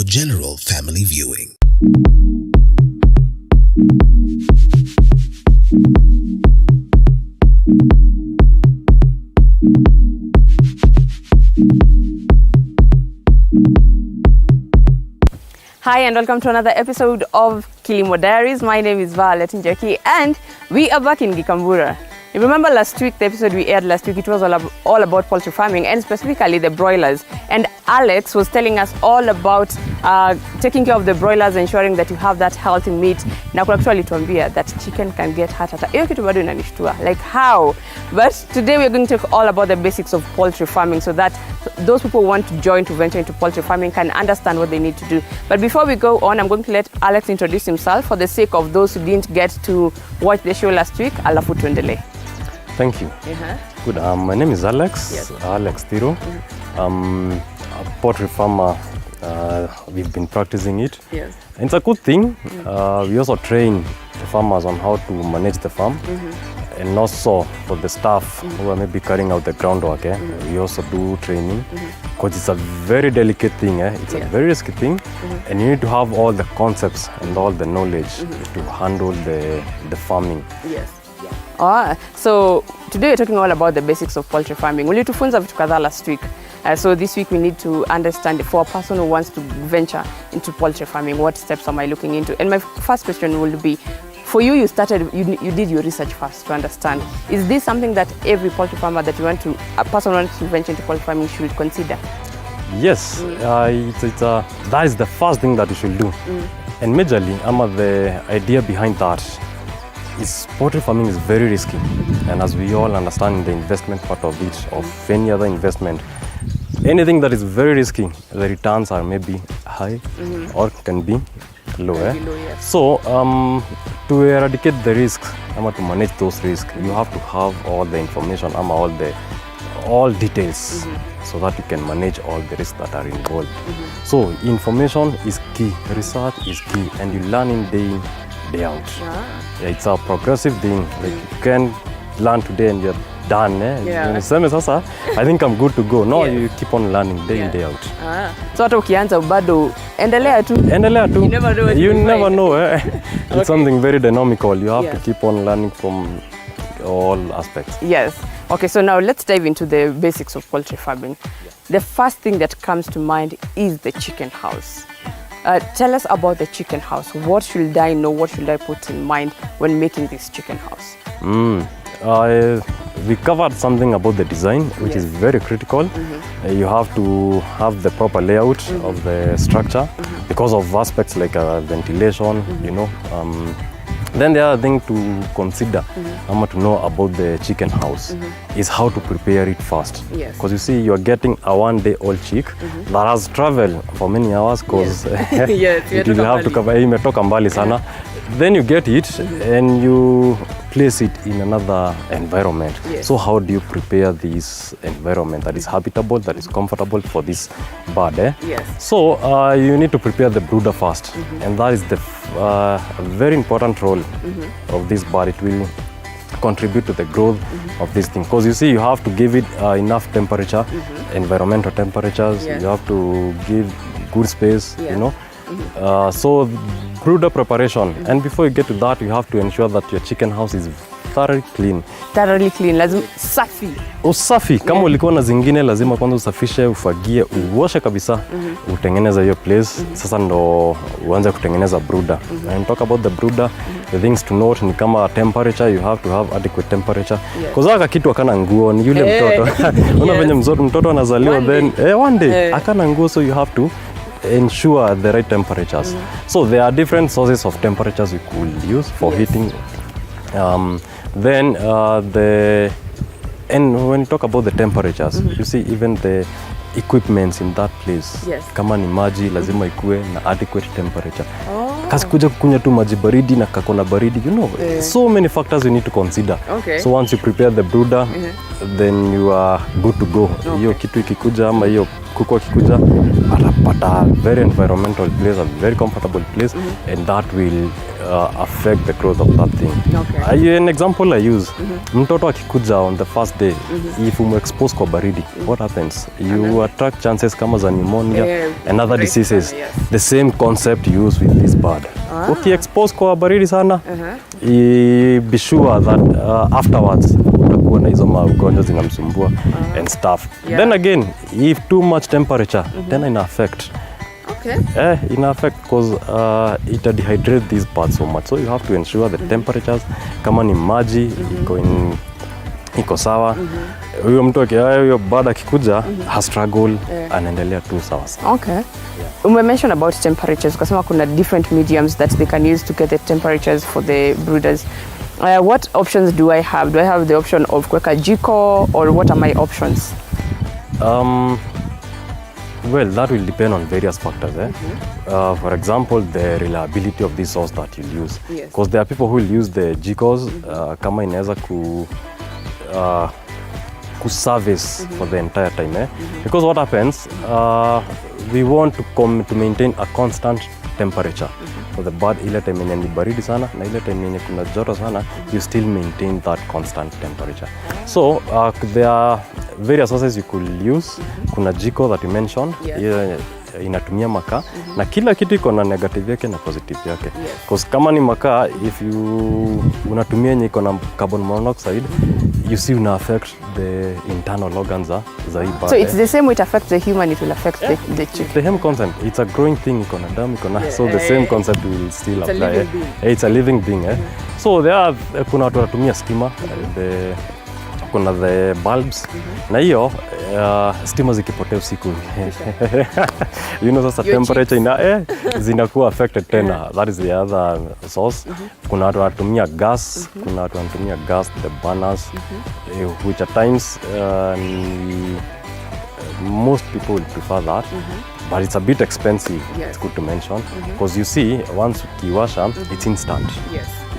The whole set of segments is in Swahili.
for general family viewing. Hi and welcome to another episode of KILIMO Diaries. My name is Violet Njaki and we are back in Gikambura. You remember last week, the episode we aired last week, it was all about poultry farming and specifically the broilers. And Alex was telling us all about taking care of the broilers, ensuring that you have that healthy meat. Na kuna kitu alituambia that chicken can get heart attack. Hiyo kitu bado inanishtua. Like how? But today we are going to talk all about the basics of poultry farming so that those people who want to join to venture into poultry farming can understand what they need to do. But before we go on, I'm going to let Alex introduce himself for the sake of those who didn't get to watch the show last week. Alafu tuendelee. Thank you. Good. My name is Alex. Yes. Alex Tiro. I'm a poultry farmer. We've been practicing it. Yes. And it's a good thing. We also train the farmers on how to manage the farm. And also for the staff who are maybe carrying out the groundwork. We also do training. Because it's a very delicate thing. It's a very risky thing. And you need to have all the concepts and all the knowledge to handle the farming. Yes. So today we're talking all about the basics of poultry farming. Ulitufunza vitu kadhaa last week. So this week we need to understand for a person who wants to venture into poultry farming, what steps am I looking into? And my first question will be, for you, you did your research first to understand. Is this something that every poultry farmer that a person who wants to venture into poultry farming should consider? Yes, that is the first thing that you should do. And majorly, the idea behind that is poultry farming is very risky, and as we all understand the investment part of it, of any other investment, anything that is very risky, the returns are maybe high or can be low. Yes. So to eradicate the risks, to manage those risks, you have to have all the information, all details, so that you can manage all the risks that are involved. So information is key, research is key, and you learn in day out. It's a progressive thing. Like you can learn today and you're done. I think I'm good to go. No, you keep on learning day in, day out. So hata ukianza bado endelea tu. You never know. It's something very dynamical. You have to keep on learning from all aspects. Yes. Okay, so now let's dive into the basics of poultry farming. The first thing that comes to mind is the chicken house. Tell us about the chicken house. What should I know? What should I put in mind when making this chicken house? We covered something about the design, which is very critical. You have to have the proper layout of the structure because of aspects like ventilation, Then the other thing to consider, to know about the chicken house is how to prepare it first. Because you see, you are getting a one-day-old chick that has traveled for many hours because it will have to cover imetoka mbali sana. Then you get it and you place it in another environment. So how do you prepare this environment that is habitable, that is comfortable for this bird? So you need to prepare the brooder first, and that is the very important role of this bird. It will contribute to the growth of this thing, because you see, you have to give it enough temperature, environmental temperatures. You have to give good space, so brooder preparation, and before you get to that, you have to ensure that your chicken house is thoroughly clean. Lazima safi. Usafi, kama ulikuwa na zingine lazima kwanza usafishe, ufagie, uoshe kabisa, utengeneza hiyo place. Sasa ndo uanze kutengeneza brooder. And talk about the brooder, the things to note ni kama temperature, you have to have adequate temperature. Kuzaka kitu akana nguo ni yule mtoto. Una venye mtoto anazaliwa then one day akana nguo, so you have to ensure the right temperatures. So there are different sources of temperatures you could use for heating. Then and when you talk about the temperatures, you see even the equipments in that place. Kama ni maji lazima ikuwe na adequate temperature. Kasi kuja kukunya tu maji baridi na kakona baridi, so many factors you need to consider. So once you prepare the brooder, then you are good to go. Hiyo kitu ikikuja ama hiyo kuku akikuja, but a very environmental place, a very comfortable place, and that will affect the growth of that thing. Okay. An example I use, mtoto akikuja on the first day, if you expose kwa baridi, what happens? You attract chances kama za pneumonia and other diseases. Yes. The same concept you use with this bird. Uki-expose kwa baridi sana, be sure that afterwards utakuwa na hizo magonjwa zinamsumbua and stuff. Then again, if too much temperature, then ina affect. Okay. In effect, because it dehydrates these birds so much. So you have to ensure the temperatures, kama ni maji, iko sawa. Huyo mtu huyo bird akikuja, struggle, anaendelea tu sawa. Okay. We mentioned about temperatures, because kuna different mediums that they can use to get the temperatures for the brooders. What options do I have? Do I have the option of kuweka jiko, or what are my options? Well, that will depend on various factors. For example, the reliability of the source that you use. Because there are people who will use the jikos kama inaweza service for the entire time. Because what happens, we want to maintain a constant temperature. For the bird, ile time yenye ni baridi sana na ile time yenye kuna joto sana, you still maintain that constant temperature. So there are various sources you could use. Kuna jiko that you mentioned, inatumia makaa, na kila kitu iko na negative yake na positive yake. Because kama ni makaa, if you unatumia yenye iko na carbon monoxide, you see una affect the internal organs za hii bird. So it's the same way it affects the human, it will affect the chick. The same concept, it's a growing thing, iko na damu, iko na, so the same concept will still apply. It's a living being. So there are, kuna watu wanatumia stima, kuna the bulbs, na hiyo stima zikipotea usiku you know, sasa temperature zinakuwa affected tena. That is the other source. Kuna watu wanatumia gas, kuna watu wanatumia gas, the burners, which at times most people will prefer that. But it's a bit expensive. It's good to mention, because you see, once ukiwasha, it's instant.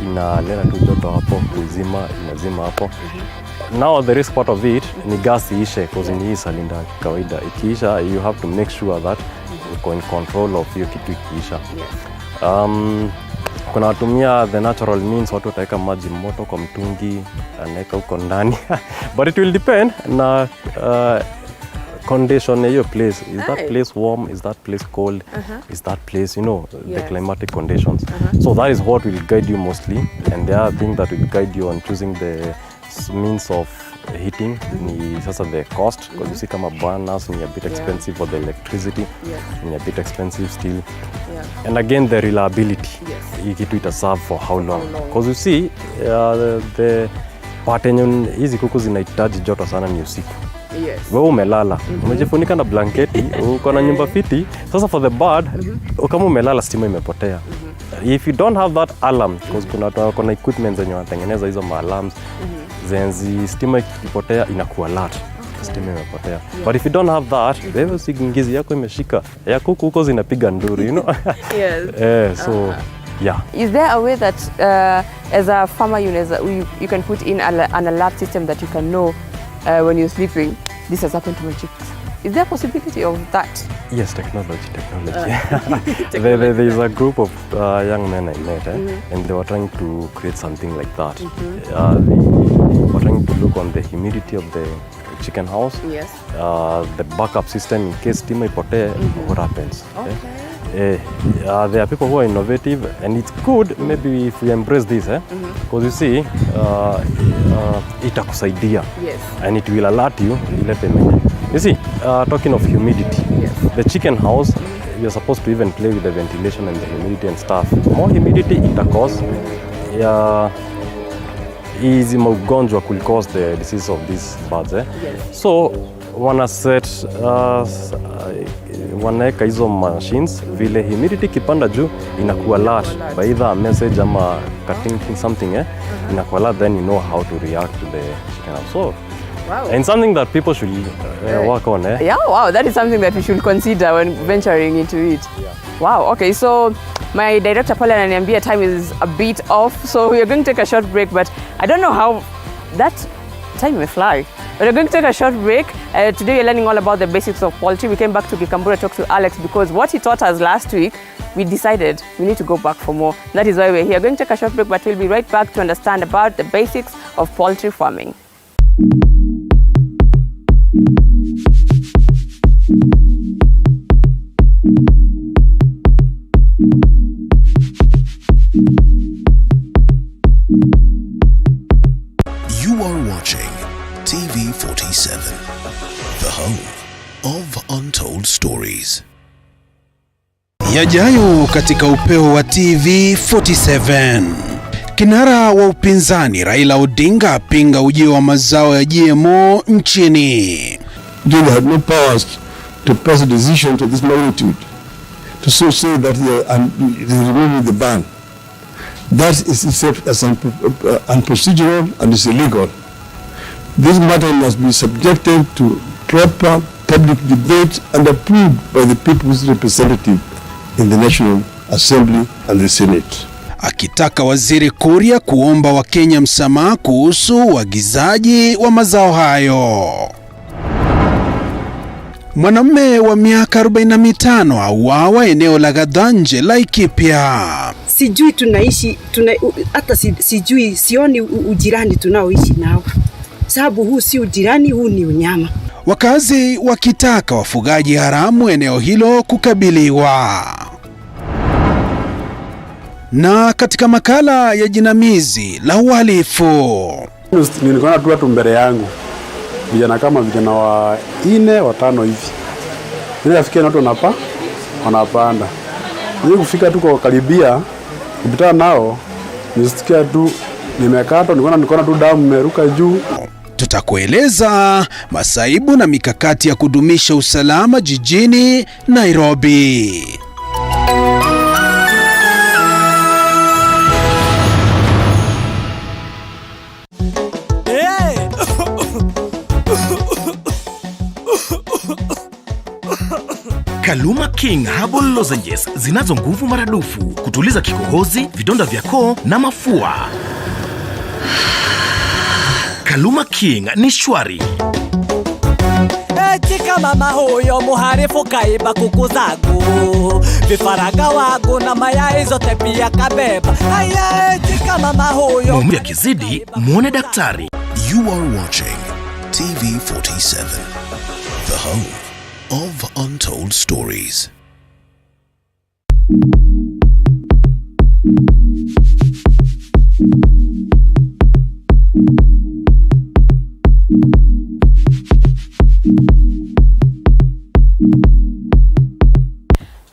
Inaleta tu joto hapo, kuzima, inazima hapo. Now the risk part of it ni gas iishe, because ni hii cylinder kawaida. Ikiisha, you have to make sure that uko in control of hiyo kitu ikiisha. Kuna watumia the natural means, watu wataweka maji moto kwa mtungi, anaweka huko ndani. But it will depend na condition in your place. Is that place warm? Is that place cold? Is that place, you know, the climatic conditions. So that is what will guide you mostly. And the other thing that will guide you on choosing the means of heating ni sasa the cost, because you see kama burners ni a bit expensive, for the electricity ni a bit expensive still. And again, the reliability. Hii kitu ita serve for how long? Because you see the pattern hizi kuku zinahitaji joto sana ni usiku. Wewe umelala, umejifunika na blanketi, uko na nyumba fiti. Sasa for the bird, kama umelala, stima imepotea. If you don't have that alarm, because kuna equipment zenye wanatengeneza hizo alarms, zenzi stima ikipotea inakuwa alert, stima imepotea. But if you don't have that, wewe usingizi yako imeshika, ya kuku huko zinapiga nduru, you know. So yeah. Is there a way that as a farmer you can put in an alert system that you can know when you're sleeping, this has happened to my chicks? Is there a possibility of that? Yes, technology. There is a group of young men I met, and they were trying to create something like that. They were trying to look on the humidity of the chicken house, the backup system in case steam ipotee, what happens. There are people who are innovative, and it's good maybe if we embrace this, because you see, itakusaidia, and it will alert you. You see, talking of humidity, the chicken house, you're supposed to even play with the ventilation and the humidity and stuff. More humidity itacause hizi maugonjwa could cause the disease of these birds. So wanaweka hizo machines, vile humidity kipanda juu inakuwa alert by either a message ama cutting something, inakuwa alert, then you know how to react to the chicken house. So and something that people should work on. Yeah, wow, that is something that we should consider when venturing into it. Wow, okay, so my director Paul ananiambia time is a bit off, so we are going to take a short break, but I don't know how that time may fly. We're going to take a short break. Today we're learning all about the basics of poultry. We came back to Gikambura to talk to Alex because what he taught us last week, we decided we need to go back for more. That is why we're here. Going to take a short break, but we'll be right back to understand about the basics of poultry farming. You are watching TV47, the home of untold stories. Yajayo katika upeo wa TV47. Kinara wa upinzani Raila Odinga apinga ujio wa mazao ya GMO nchini. They had no powers to pass a decision to this magnitude to so say that they remove the ban. That is itself as unprocedural and is illegal. This matter must be subjected to proper public debate and approved by the people's representative in the National Assembly and the Senate. Akitaka Waziri Kuria kuomba Wakenya msamaha kuhusu uagizaji wa mazao hayo. Mwanamume wa miaka 45 auawa eneo la Gadanje, Laikipia. Sijui tunaishi hata sijui sioni ujirani tunaoishi nao. Sababu huu si ujirani, huu ni unyama. Wakazi wakitaka wafugaji haramu eneo hilo kukabiliwa. Na katika makala ya jinamizi la uhalifu. Nilikuwa tu watu mbele yangu. Vijana kama vijana wa 4 5 hivi. Nilifikia na watu wanapanda. Nili kufika tu kwa karibia kupita nao nisikia tu nimekata, nikaona tu damu imeruka juu. Tutakueleza masaibu na mikakati ya kudumisha usalama jijini Nairobi. Kaluma King Herbal Lozenges zinazo nguvu maradufu kutuliza kikohozi, vidonda vya koo na mafua. Kaluma King ni shwari. Chika mama huyo muharifu kaiba kuku zangu, vifaranga wangu na mayai zote pia kabeba. Chika mama huyo. Maumivu yakizidi, muone daktari. You are watching TV47, the home of untold stories.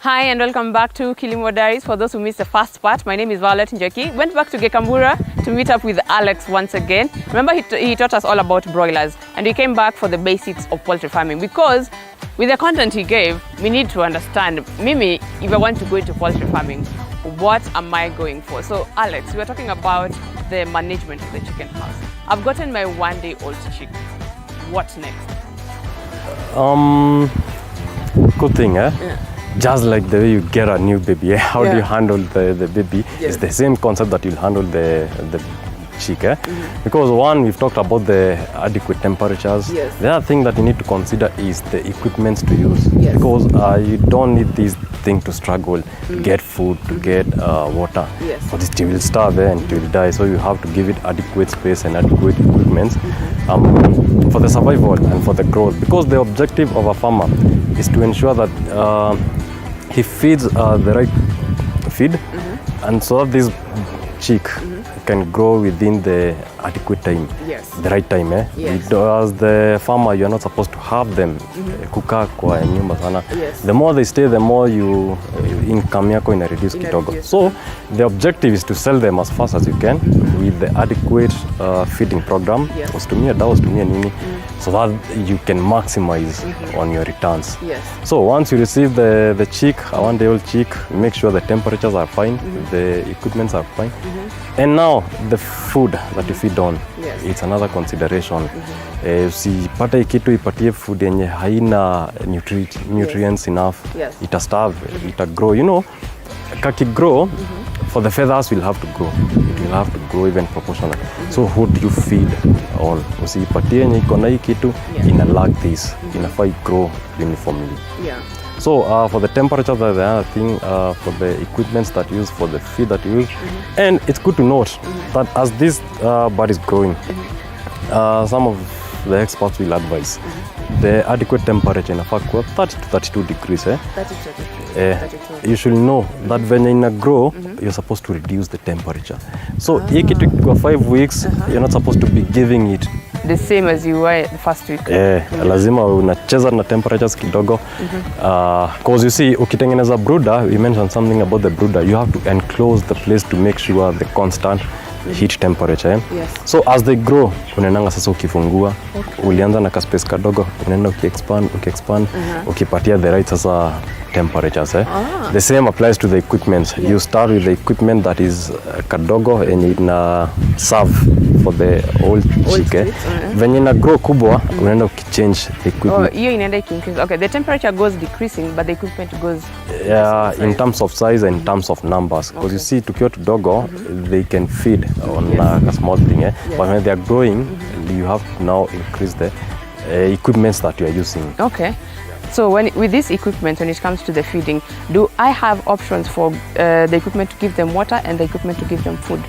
Hi and welcome back to KILIMO Diaries. For those who missed the first part, my name is Violet Njeki. Went back to Gikambura to meet up with Alex once again. Remember he taught us all about broilers and we came back for the basics of poultry farming because with the content he gave, we need to understand, Mimi, if I want to go into poultry farming, what am I going for? So Alex, we were talking about the management of the chicken house. I've gotten my 1-day-old chick. What next? Good thing, eh? Yeah. Just like the way you get a new baby, eh? How do you handle the baby? Yes. It's the same concept that you'll handle the chick, eh? Because one, we've talked about the adequate temperatures. Yes. The other thing that you need to consider is the equipment to use. Yes. Because you don't need this thing to struggle to get food, to get water. Yes. But it will starve and it will die. So you have to give it adequate space and adequate equipment for the survival and for the growth. Because the objective of a farmer is to ensure that he feeds the right feed, and so that this chick can grow within the adequate time, Yes. the right time. Yes. As the farmer, you are not supposed to have them kukaa kwa nyumba sana. Yes. The more they stay, the more you income yako ina reduce kidogo. reduce. So the objective is to sell them as fast as you can with the adequate feeding program. Yes. Usitumie dawa, usitumie nini, so that you can maximize on your returns. Yes. So once you receive the chick, a 1-day-old chick, make sure the temperatures are fine, the equipments are fine. And now the food that you feed on, Yes. it's another consideration. Usipate kitu ipatie food yenye haina nutrients enough, Yes. ita starve, ita grow. You know, kaki grow, For the feathers will have to grow. It will have to grow even proportional. So who do you feed on? Usipatie yenye iko na hii kitu ina lack this. Inafaa grow uniformly. Yeah. So for the temperature, that's the other thing, for the equipments that you use, for the feed that you use. And it's good to note that as this bird is growing, some of the experts will advise the adequate temperature in a fact 30 to 32 degrees. 30 to 32. You should know that when you grow, you're supposed to reduce the temperature. So hii kitu kwa 5 weeks, you're not supposed to be giving it the same as you were the first week. Lazima unacheza na temperatures kidogo. Cause you see, ukitengeneza brooder, we mentioned something about the brooder. You have to enclose the place to make sure the constant heat temperature. Yes. So as they grow, unaendanga sasa ukifungua, ulianza na ka space kadogo, unaenda ukiexpand, ukipatia the right sasa temperatures. The same applies to the equipment. You start with the equipment that is kadogo and ina serve for the old chicken. When ina grow kubwa, unaenda ukichange the equipment. Hiyo inaenda increase. Okay, the temperature goes decreasing but the equipment goes in terms of size and in terms of numbers. Because you see, tukiwa tudogo, they can feed on a small thing. But when they are growing, you have to now increase the equipments that you are using. Okay. So with this equipment, when it comes to the feeding, do I have options for the equipment to give them water and the equipment to give them food?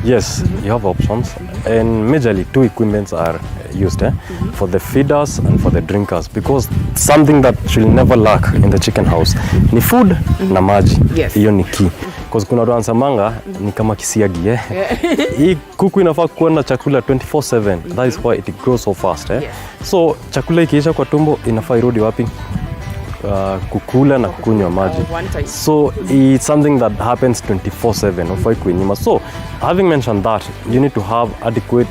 Yes, you have options, and majorly 2 equipments are used for the feeders and for the drinkers, because something that should never lack in the chicken house ni food na maji. Hiyo ni key. Because kuna watu wanasemanga ni kama kisiagi hii kuku inafaa kuwa na chakula 24/7. That is why it grows so fast. So chakula ikiisha kwa tumbo inafaa irudi wapi? Kukula na kukunywa maji. So it's something that happens 24/7. Ufai kuinyima. So having mentioned that, you need to have adequate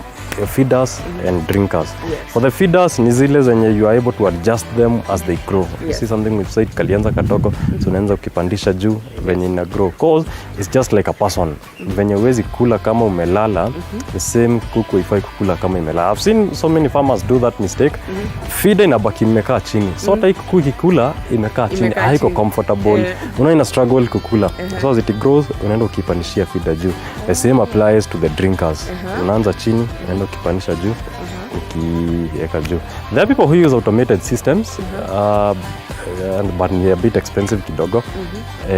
feeders and drinkers. For the feeders ni zile zenye you are able to adjust them as they grow. You see something we've said kalianza kadogo, so unaanza ukipandisha juu venye ina grow. Cause it's just like a person. Venye huwezi kula kama umelala, the same kuku ifai kukula kama imelala. I've seen so many farmers do that mistake. Feeder inabaki imekaa chini. So hata kuku ikikula imekaa chini, haiko comfortable. Unaina struggle kukula. So as it grows, unaenda ukipandishia feeder juu. The same applies to the drinkers. Unaanza chini, unaenda ukipandisha juu, ukiweka juu. There are people who use automated systems, but they're a bit expensive kidogo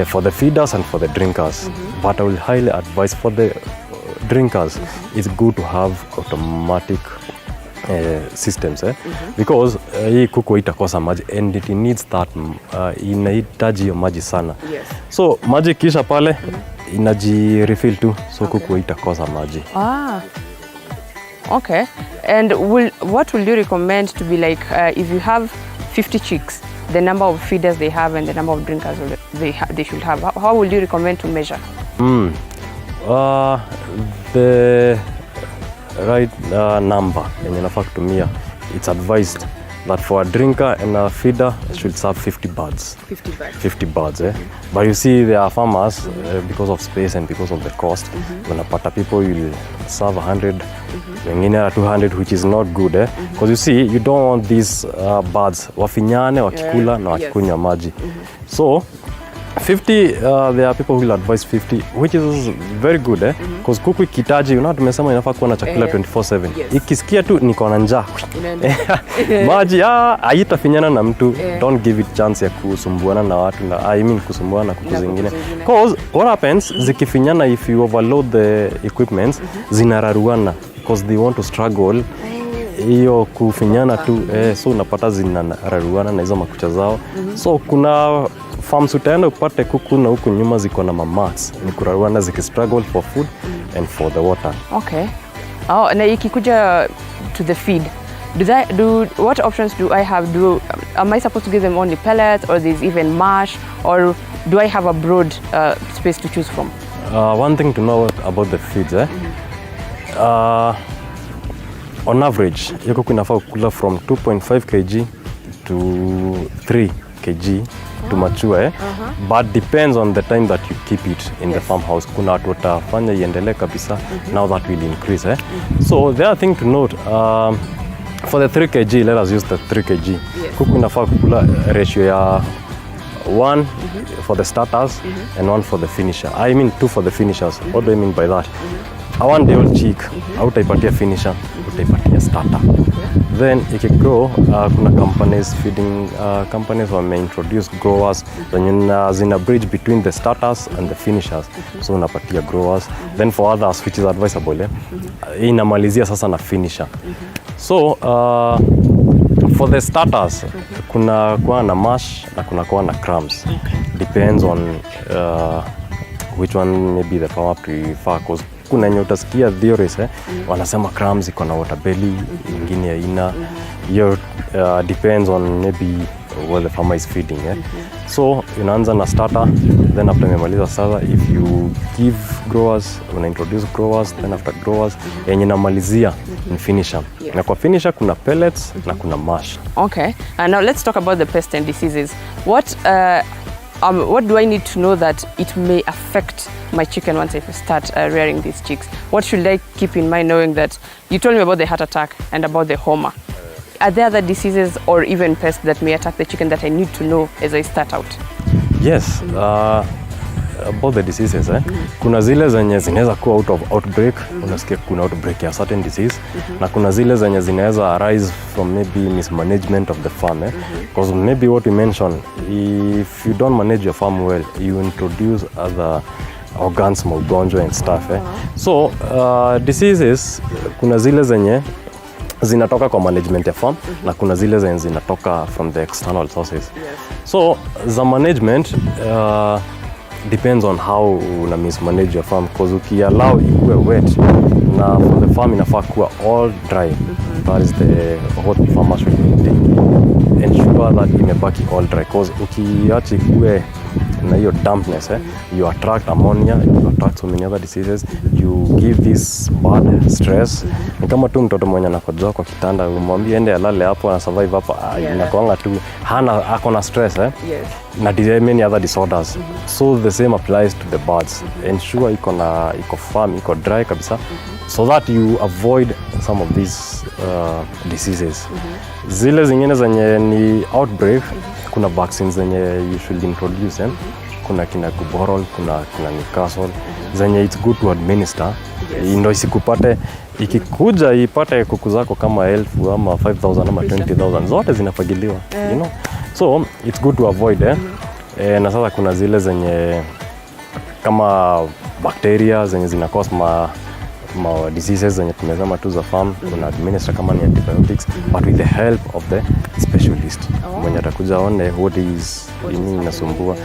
for the feeders and for the drinkers. But I will highly advise for the drinkers, it's good to have automatic systems because hii kuku itakosa maji and it needs that inahitaji hiyo maji sana. So maji kisha pale inaji refill tu, so kuku itakosa maji. Okay. And what will you recommend to be like if you have 50 chicks, the number of feeders they have and the number of drinkers they should have? How will you recommend to measure? The right number yenye inafaa kutumia, it's advised that for a drinker and a feeder should serve 50 birds. 50 birds. But you see, there are farmers because of space and because of the cost, unapata people will serve 100, wengine 200, which is not good. Because you see, you don't want these birds wafinyane wakikula na wakikunywa maji. So 50, there are people who will advise 50, which is very good because kuku ikitaji, tumesema inafaa kuwa na chakula 24/7. Ikisikia tu niko na njaa, maji haitafinyana na mtu. Don't give it chance ya kusumbuana na watu, kusumbuana na kuku zingine. Because what happens, zikifinyana, if you overload the equipments, zinararuana because they want to struggle. Hiyo kufinyana tu, so unapata zinararuana na hizo makucha zao. So kuna farms utaenda upate kuku na huku nyuma ziko na mamats, ni kuraruana zikistruggle for food and for the water. Okay. Na ikikuja to the feed, what options do I have? Am I supposed to give them only pellets, or there's even mash, or do I have a broad space to choose from? One thing to know about the feeds, on average, hiyo kuku inafaa kukula from 2.5 kg to 3 kg to mature, but depends on the time that you keep it in the farmhouse. Kuna watu watafanya iendelee kabisa, now that will increase. So the other thing to note, for the 3 kg, let us use the 3 kg. Kuku inafaa kukula ratio ya one for the starters and one for the finisher. I mean 2 for the finishers. What do I mean by that? I want the old chick, utaipatia finisher, utaipatia starter. Then ikigrow, kuna companies feeding companies wameintroduce growers zina bridge between the starters and the finishers. So unapatia growers. Then for others which is advisable, inamalizia sasa na finisher. So for the starters, kuna kuwa na mash na kuna kuwa na crumbs. Depends on which one maybe the farmer prefer, cause kuna yenye utasikia theories wanasema crumbs iko na water belly, ingine haina. Hiyo depends on maybe what the farmer is feeding. So unaanza na starter, then after umemaliza starter, if you give growers, una introduce growers, then after growers yenye namalizia ni finisher. Na kwa finisher kuna pellets na kuna mash. Okay, and now let's talk about the pests and diseases. What do I need to know that it may affect my chicken once I start rearing these chicks? What should I keep in mind, knowing that you told me about the heart attack and about the homa? Are there other diseases or even pests that may attack the chicken that I need to know as I start out? Yes, about the diseases, kuna zile zenye zinaweza kuwa out of outbreak, unasikia kuna outbreak ya certain disease, na kuna zile zenye zinaweza arise from maybe mismanagement of the farm, because maybe what we mentioned, if you don't manage your farm well, you introduce other organs, maugonjwa and stuff. So diseases, kuna zile zenye zinatoka kwa management ya farm na kuna zile zenye zinatoka from the external sources. So the management depends on how una mismanage your farm, because ukiallow ikuwe wet na for the farm inafaa kuwa all dry. That is what farmers should take. Ensure that imebaki all dry, because ukiacha ikuwe na hiyo dampness, you attract ammonia, you attract so many other diseases, you give this bad stress. Ni kama tu mtoto mwenye anakojoa kwa kitanda, umwambie ende alale hapo na survive hapo, inakuanga tu hana akona stress, na many other disorders. So the same applies to the birds. Ensure iko farm, iko dry kabisa, so that you avoid some of these diseases. Zile zingine zenye ni outbreak, kuna vaccines zenye you should introduce. Kuna kina Guborol, kuna Newcastle, zenye it's good to administer. Ndio isikupate, ikikuja ipate kuku zako kama 1000 ama 5000 ama 20000, zote zinafagiliwa, you know. So it's good to avoid. Na sasa kuna zile zenye kama bacteria zenye zina cause ma diseases zenye tumesema tu za farm, kuna administer kama ni antibiotics, but with the help of the specialist. Mwenye atakuja one what is inasumbua.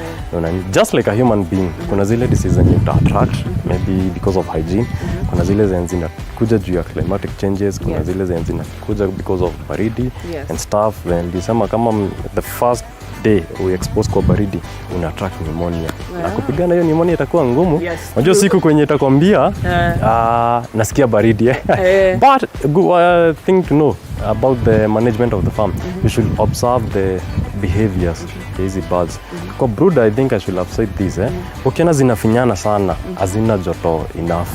Just like a human being, kuna zile diseases zenye uta attract maybe because of hygiene, kuna zile zenye zinakuja juu ya climatic changes, kuna zile zenye zinakuja because of baridi and stuff. When disema kama the first day we expose kwa baridi, una attract pneumonia. Na kupigana hiyo pneumonia itakuwa ngumu. Unajua siku kwenye itakwambia nasikia baridi. But thing to know about the management of the farm, you should observe the behaviors of these birds. Kwa brooder, I think I should have said this. Ukiona zinafinyana sana, hazina joto enough.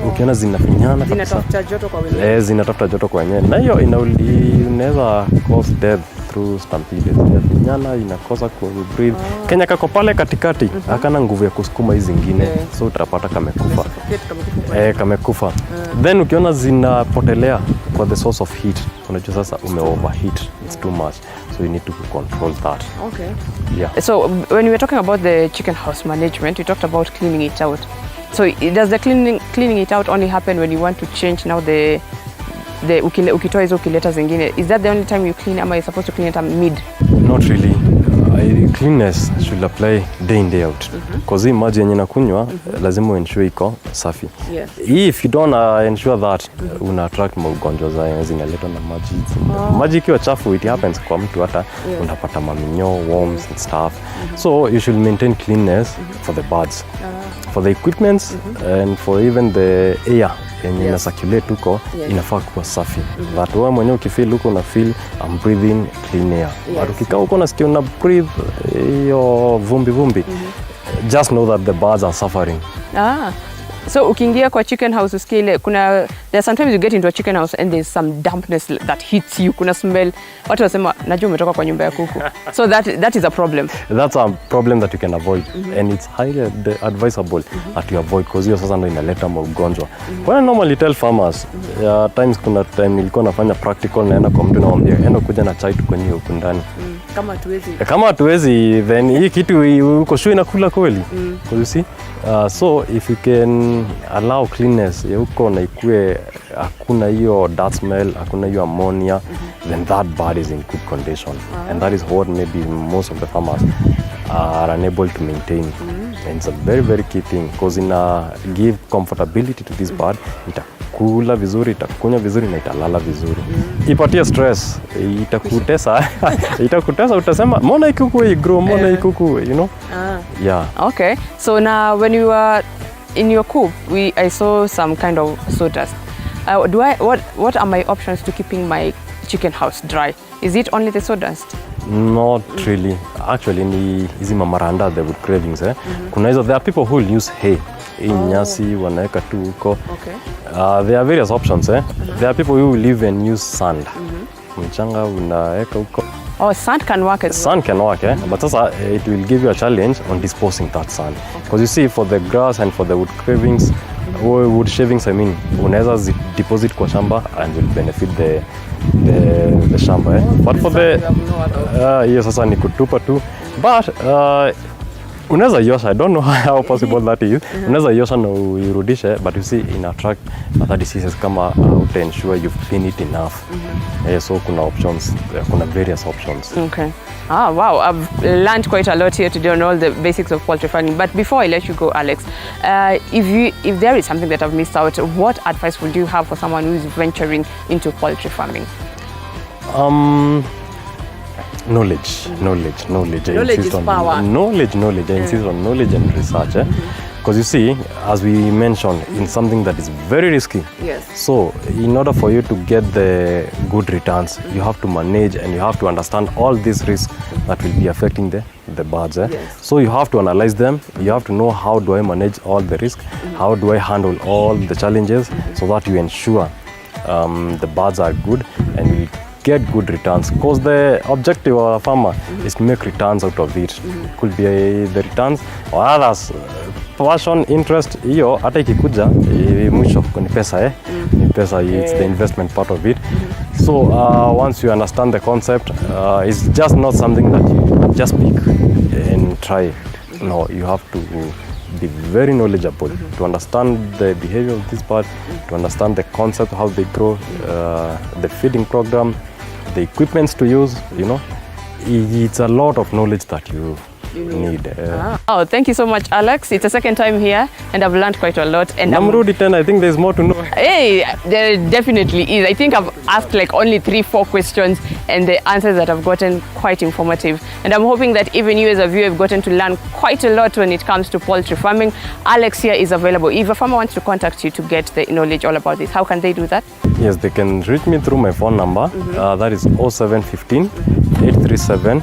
Ukiona zinafinyana zinatafuta joto kwa wenyewe. Zinatafuta joto kwa wenyewe. Na hiyo inaweza cause death through stampede. Zinafinyana, inakosa ku breathe. Kenya kako pale katikati, hakana nguvu ya kusukuma hizi zingine. So utapata kamekufa. Kamekufa. Then ukiona zinapotelea kwa the source of heat, unajua sasa overheat, it's too much, so you need to control that. Okay. Yeah. So when we were talking about the chicken house management, we talked about cleaning it out. So does the cleaning it out only happen when you want to change now the ukitoa hizo ukileta zingine? Is that the only time you clean, or are you supposed to clean it mid? Not really. Cleanness should apply day in day out, because hii maji yenye nakunywa lazima ensure iko safi. If you don't ensure that, una attract magonjwa zinaletwa na maji. Maji ikiwa chafu, it happens kwa mtu, hata unapata maminyo, worms and stuff. So you should maintain cleanness for the birds, for the equipments, and for even the air yenye ina circulate huko, inafaa kuwa safi. That wewe mwenyewe ukifeel huko una feel I'm breathing clean air. But ukikaa huko unasikia una breathe hiyo vumbi, just know that the birds are suffering. So ukiingia kwa chicken house usikie there sometimes you get into a chicken house and there's some dampness that hits you. Kuna smell. Watu wasema najua umetoka kwa nyumba ya kuku. So that is a problem. That's a problem that you can avoid, and it's highly advisable that you avoid, because hiyo sasa ndio inaleta magonjwa. When I normally tell farmers, times kuna time nilikuwa nafanya practical, naenda kwa mtu naambia enda kuja na chai tukonywe huko ndani. Kama hatuwezi then hii kitu uko sure inakula kweli. Because you see, so if you can allow cleanness huko na ikue hakuna hiyo dirt smell, hakuna hiyo ammonia, then that bird is in good condition. And that is what maybe most of the farmers are unable to maintain. And it's a very, very key thing, because give comfortability to this bird. Itakula vizuri, itakunywa vizuri na italala vizuri. Ipatie stress, itakutesa. Itakutesa, utasema mbona ikuku igrow, mbona ikuku, you know? Yeah. Okay. So now when you were in your coop, I saw some kind of sawdust. What are my options to keeping my chicken house dry? Is it only the sawdust? Not really. Actually, ni hizi mamaranda they would cravings. Kuna hizo, there are people who will use hay. Nyasi wanaweka tu huko. Okay. There are various options. There are people who will even use sand. Mchanga unaweka huko. Oh, sand can work as well. Sand can work, but also it will give you a challenge on disposing that sand. Because you see, for the grass and for the wood cravings, wood shavings, I mean, unaweza deposit kwa shamba and will benefit the shamba. But for the hiyo sasa ni kutupa tu. But unaweza yosha, I don't know how possible that is. Unaweza yosha na uirudishe, but you see in attract other diseases kama to ensure you've cleaned it enough. So kuna options, kuna various options. Okay. Ah, wow, I've learned quite a lot here today on all the basics of poultry farming. But before I let you go, Alex, if there is something that I've missed out, what advice would you have for someone who is venturing into poultry farming? Knowledge. Knowledge is power. Knowledge. I insist on knowledge and research. Because you see, as we mentioned, in something that is very risky. Yes. So, in order for you to get the good returns, you have to manage and you have to understand all these risks that will be affecting the birds. Yes. So you have to analyze them. You have to know, how do I manage all the risks? How do I handle all the challenges so that you ensure the birds are good and will get good returns, because the objective of a farmer is to make returns out of it. Could be the returns or others, passion, interest, hiyo hata ikikuja mwisho ni pesa ni pesa, it's the investment part of it. So once you understand the concept, it's just not something that you just pick and try. No, you have to be very knowledgeable to understand the behavior of this bird, to understand the concept, how they grow, the feeding program, the equipments to use, you know. It's a lot of knowledge that you need. Oh, thank you so much, Alex. It's the second time here and I've learned quite a lot. And I think there's more to know. Hey, there definitely is. I think I've asked like only 3-4 questions and the answers that I've gotten quite informative. And I'm hoping that even you as a viewer have gotten to learn quite a lot when it comes to poultry farming. Alex here is available. If a farmer wants to contact you to get the knowledge all about this, how can they do that? Yes, they can reach me through my phone number. That is 0715 837